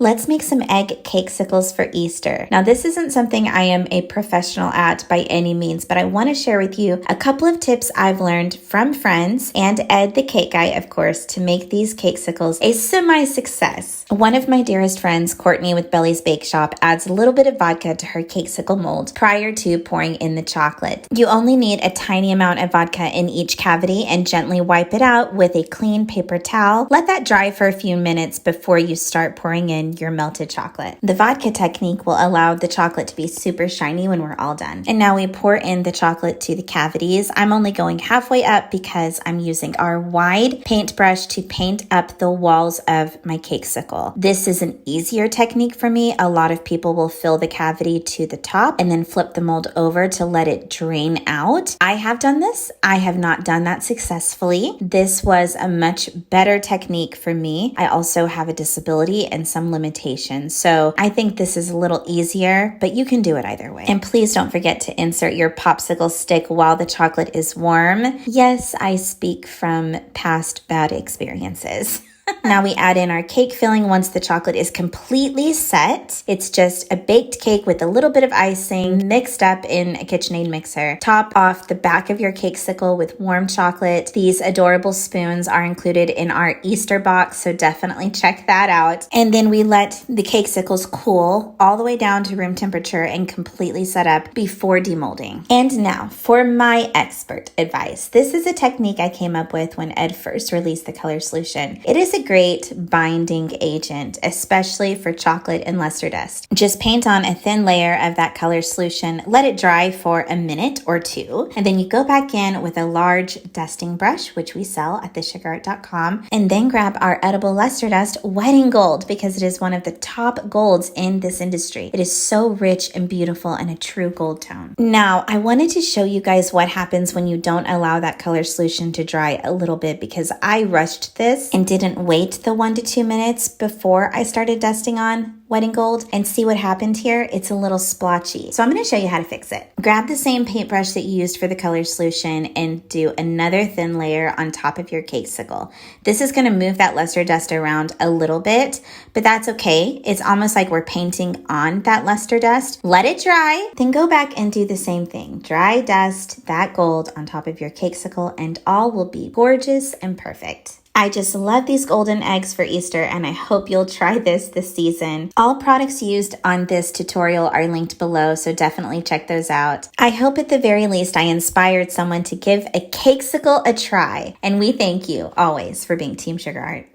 Let's make some egg cakesicles for Easter. Now, this isn't something I am a professional at by any means, but I want to share with you a couple of tips I've learned from friends and Ed the cake guy, of course, to make these cakesicles a semi-success. One of my dearest friends, Courtney with Belly's Bake Shop, adds a little bit of vodka to her cakesicle mold prior to pouring in the chocolate. You only need a tiny amount of vodka in each cavity and gently wipe it out with a clean paper towel. Let that dry for a few minutes before you start pouring in your melted chocolate. The vodka technique will allow the chocolate to be super shiny when we're all done. And now we pour in the chocolate to the cavities. I'm only going halfway up because I'm using our wide paintbrush to paint up the walls of my cakesicle. This is an easier technique for me. A lot of people will fill the cavity to the top and then flip the mold over to let it drain out. I have done this. I have not done that successfully. This was a much better technique for me. I also have a disability and some limitations, so I think this is a little easier, but you can do it either way. And please don't forget to insert your popsicle stick while the chocolate is warm. Yes, I speak from past bad experiences. Now we add in our cake filling once the chocolate is completely set. It's just a baked cake with a little bit of icing mixed up in a KitchenAid mixer. Top off the back of your cakesicle with warm chocolate. These adorable spoons are included in our Easter box, so definitely check that out. And then we let the cakesicles cool all the way down to room temperature and completely set up before demolding. And now for my expert advice. This is a technique I came up with when Ed first released the color solution. It is a great binding agent, especially for chocolate and luster dust. Just paint on a thin layer of that color solution, let it dry for a minute or two, and then you go back in with a large dusting brush, which we sell at thesugarart.com, and then grab our edible luster dust wedding gold, because it is one of the top golds in this industry. It is so rich and beautiful and a true gold tone. Now, I wanted to show you guys what happens when you don't allow that color solution to dry a little bit, because I rushed this and didn't wait the 1 to 2 minutes before I started dusting on wedding gold, and see what happened here. It's a little splotchy. So I'm going to show you how to fix it. Grab the same paintbrush that you used for the color solution and do another thin layer on top of your cakesicle. This is going to move that luster dust around a little bit, but that's okay. It's almost like we're painting on that luster dust. Let it dry, then go back and do the same thing. Dry dust that gold on top of your cakesicle and all will be gorgeous and perfect. I just love these golden eggs for Easter, and I hope you'll try this season. All products used on this tutorial are linked below, so definitely check those out. I hope at the very least I inspired someone to give a cakesicle a try, and we thank you always for being Team Sugar Art.